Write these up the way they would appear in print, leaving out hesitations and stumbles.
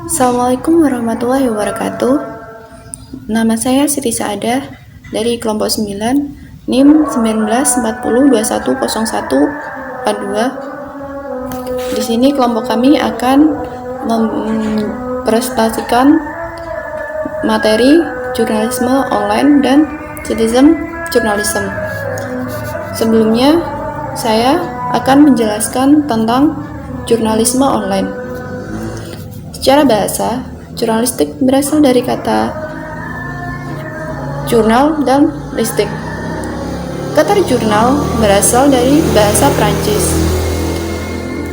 Assalamualaikum warahmatullahi wabarakatuh. Nama saya Siti Saadah dari kelompok 9, NIM 1940210142. Di sini kelompok kami akan mempresentasikan materi jurnalisme online dan citizen journalism. Sebelumnya, saya akan menjelaskan tentang jurnalisme online. Secara bahasa, jurnalistik berasal dari kata jurnal dan listik. Kata jurnal berasal dari bahasa Prancis.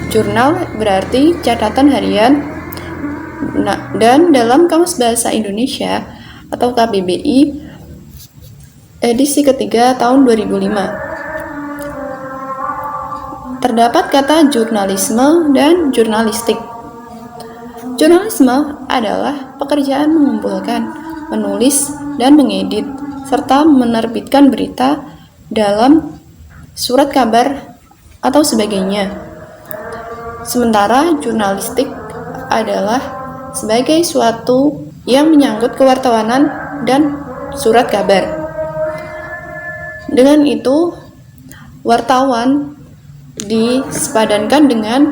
Jurnal berarti catatan harian, dan dalam Kamus Bahasa Indonesia atau KBBI edisi ketiga tahun 2005 terdapat kata jurnalisme dan jurnalistik. Jurnalisme adalah pekerjaan mengumpulkan, menulis, dan mengedit, serta menerbitkan berita dalam surat kabar atau sebagainya. Sementara jurnalistik adalah sebagai suatu yang menyangkut kewartawanan dan surat kabar. Dengan itu, wartawan disepadankan dengan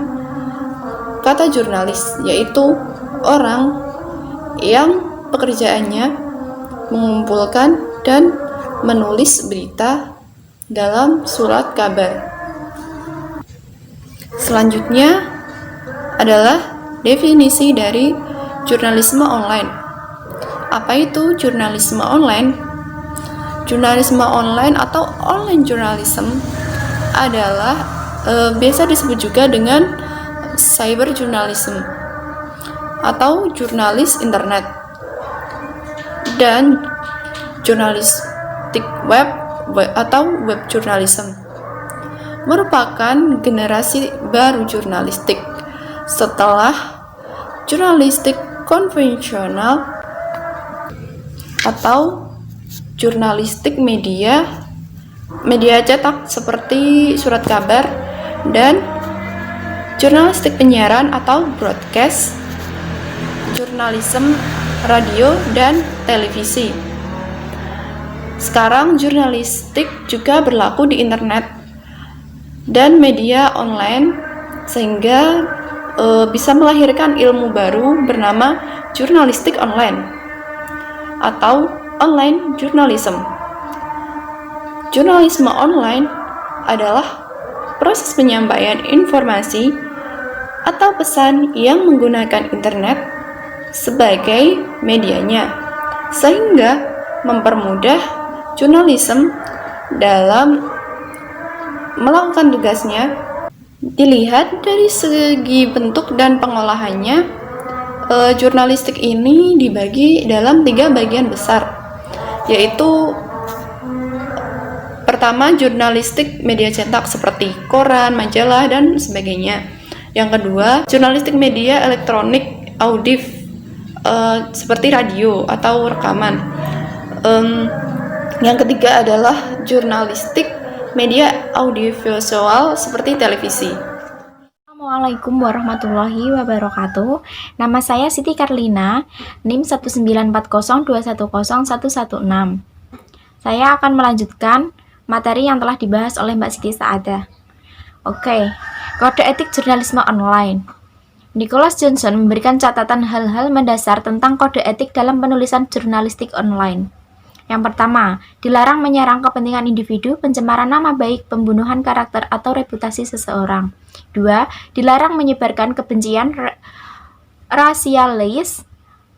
kata jurnalis, yaitu orang yang pekerjaannya mengumpulkan dan menulis berita dalam surat kabar. Selanjutnya adalah definisi dari jurnalisme online. Apa itu jurnalisme online? Jurnalisme online atau online journalism adalah biasa disebut juga dengan cyber journalism atau jurnalis internet, dan jurnalistik web atau web journalism merupakan generasi baru jurnalistik setelah jurnalistik konvensional atau jurnalistik media cetak seperti surat kabar, dan jurnalistik penyiaran atau broadcast, jurnalisme radio dan televisi. Sekarang jurnalistik juga berlaku di internet dan media online, sehingga bisa melahirkan ilmu baru bernama jurnalistik online atau online journalism. Jurnalisme online adalah proses penyampaian informasi atau pesan yang menggunakan internet sebagai medianya, sehingga mempermudah jurnalisme dalam melakukan tugasnya. Dilihat dari segi bentuk dan pengolahannya, jurnalistik ini dibagi dalam 3 bagian besar, yaitu pertama, jurnalistik media cetak seperti koran, majalah, dan sebagainya. Yang kedua, jurnalistik media elektronik audio seperti radio atau rekaman. Yang ketiga adalah jurnalistik media audiovisual seperti televisi. Assalamualaikum warahmatullahi wabarakatuh. Nama saya Siti Karlina, NIM 19402101116. Saya akan melanjutkan materi yang telah dibahas oleh Mbak Siti Saadah. Oke, kode etik jurnalisme online. Nicholas Johnson memberikan catatan hal-hal mendasar tentang kode etik dalam penulisan jurnalistik online. Yang pertama, dilarang menyerang kepentingan individu, pencemaran nama baik, pembunuhan karakter atau reputasi seseorang. 2. Dilarang menyebarkan kebencian rasialis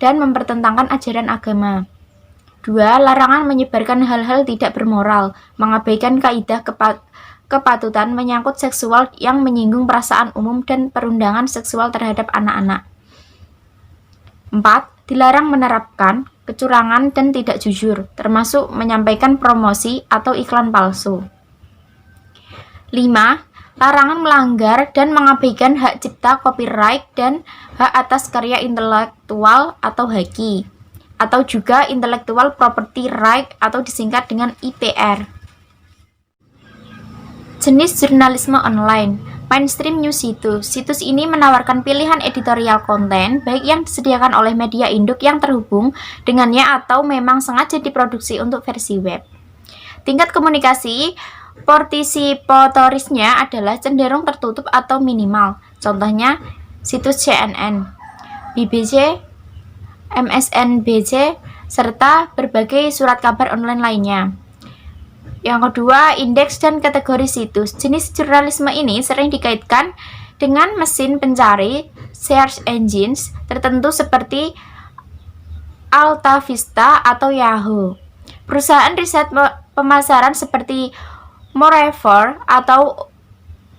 dan mempertentangkan ajaran agama. 2. Larangan menyebarkan hal-hal tidak bermoral, mengabaikan kaidah kepatutan menyangkut seksual yang menyinggung perasaan umum dan perundangan seksual terhadap anak-anak. 4. Dilarang menerapkan kecurangan dan tidak jujur, termasuk menyampaikan promosi atau iklan palsu. 5. Larangan melanggar dan mengabaikan hak cipta copyright dan hak atas karya intelektual atau HAKI, atau juga Intellectual Property Right atau disingkat dengan IPR. Jenis jurnalisme online. Mainstream news situs. Situs ini menawarkan pilihan editorial konten, baik yang disediakan oleh media induk yang terhubung dengannya atau memang sengaja diproduksi untuk versi web. Tingkat komunikasi partisipatorisnya adalah cenderung tertutup atau minimal. Contohnya, situs CNN, BBC, MSNBC, serta berbagai surat kabar online lainnya. Yang kedua, indeks dan kategori situs. Jenis jurnalisme ini sering dikaitkan dengan mesin pencari search engines tertentu seperti Alta Vista atau Yahoo. Perusahaan riset pemasaran seperti Moreover atau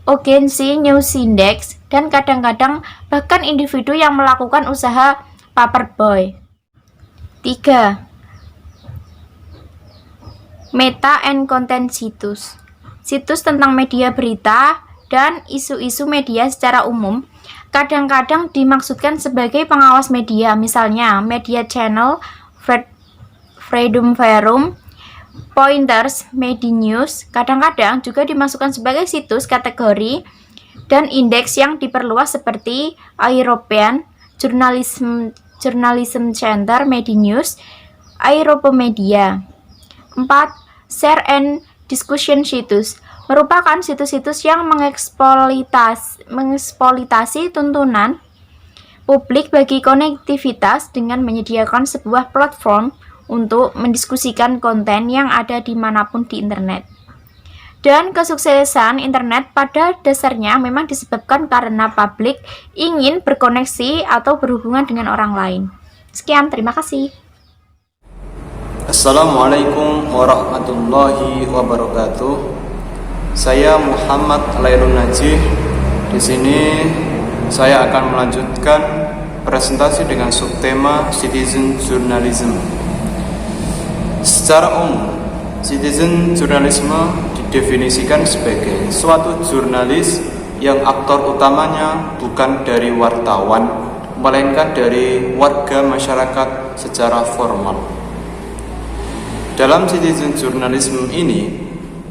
Agency News Index, dan kadang-kadang bahkan individu yang melakukan usaha paperboy. 3. Meta and content situs. Situs tentang media berita dan isu-isu media secara umum kadang-kadang dimaksudkan sebagai pengawas media, misalnya Media Channel, Freedom Forum, Pointers, Medinews. Kadang-kadang juga dimasukkan sebagai situs kategori dan indeks yang diperluas seperti European Journalism Center, Medinews, Europemedia. 4. Share and discussion situs merupakan situs-situs yang mengeksploitasi tuntunan publik bagi konektivitas dengan menyediakan sebuah platform untuk mendiskusikan konten yang ada dimanapun di internet. Dan kesuksesan internet pada dasarnya memang disebabkan karena publik ingin berkoneksi atau berhubungan dengan orang lain. Sekian, terima kasih. Assalamualaikum warahmatullahi wabarakatuh. Saya Muhammad Lailun Najih. Di sini saya akan melanjutkan presentasi dengan subtema Citizen Journalism. Secara umum, citizen journalism didefinisikan sebagai suatu jurnalis yang aktor utamanya bukan dari wartawan, melainkan dari warga masyarakat secara formal. Dalam citizen journalism ini,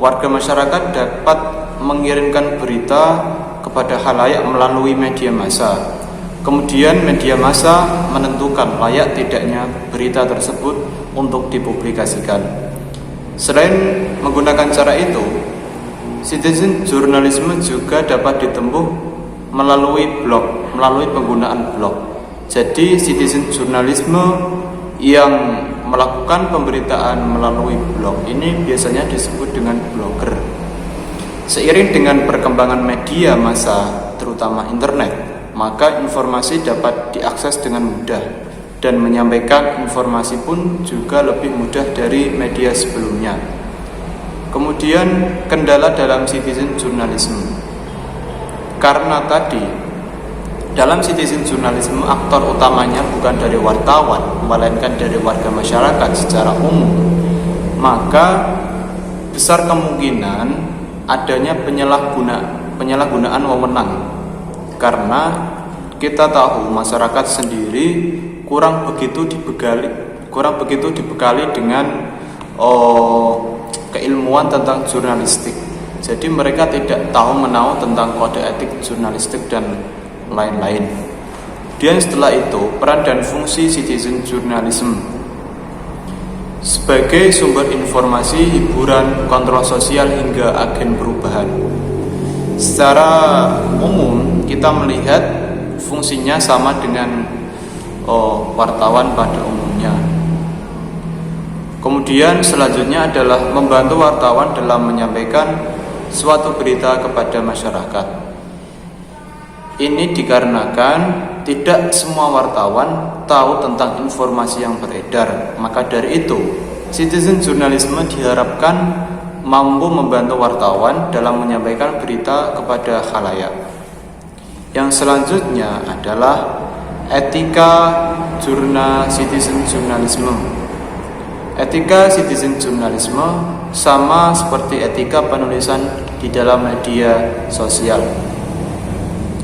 warga masyarakat dapat mengirimkan berita kepada khalayak melalui media massa. Kemudian media massa menentukan layak tidaknya berita tersebut untuk dipublikasikan. Selain menggunakan cara itu, citizen journalism juga dapat ditempuh melalui blog, melalui penggunaan blog. Jadi citizen journalism yang melakukan pemberitaan melalui blog ini biasanya disebut dengan blogger. Seiring dengan perkembangan media massa, terutama internet, maka informasi dapat diakses dengan mudah dan menyampaikan informasi pun juga lebih mudah dari media sebelumnya. Kemudian kendala dalam citizen journalism. Karena tadi dalam citizen journalism aktor utamanya bukan dari wartawan, melainkan dari warga masyarakat secara umum, maka besar kemungkinan adanya penyalahgunaan wewenang. Karena kita tahu masyarakat sendiri kurang begitu dibekali dengan keilmuan tentang jurnalistik. Jadi mereka tidak tahu-menahu tentang kode etik jurnalistik dan lain-lain. Dan setelah itu, peran dan fungsi citizen journalism sebagai sumber informasi, hiburan, kontrol sosial hingga agen perubahan. Secara umum kita melihat fungsinya sama dengan wartawan pada umumnya. Kemudian selanjutnya adalah membantu wartawan dalam menyampaikan suatu berita kepada masyarakat. Ini dikarenakan tidak semua wartawan tahu tentang informasi yang beredar. Maka dari itu, citizen journalism diharapkan mampu membantu wartawan dalam menyampaikan berita kepada khalayak. Yang selanjutnya adalah etika citizen journalism. Etika citizen journalism sama seperti etika penulisan di dalam media sosial.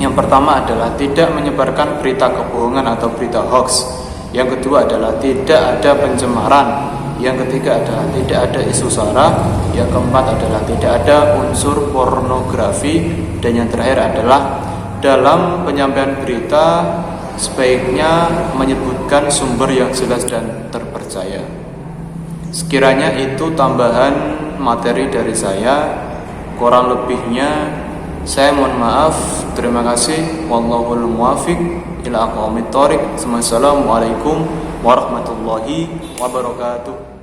Yang pertama adalah tidak menyebarkan berita kebohongan atau berita hoax. Yang kedua adalah tidak ada pencemaran. Yang ketiga adalah tidak ada isu sara. Yang keempat adalah tidak ada unsur pornografi. Dan yang terakhir adalah dalam penyampaian berita sebaiknya menyebutkan sumber yang jelas dan terpercaya. Sekiranya itu tambahan materi dari saya. Kurang lebihnya saya mohon maaf. Terima kasih. Wallahul muwaffiq ila aqwamit thoriq. Wassalamualaikum warahmatullahi wabarakatuh.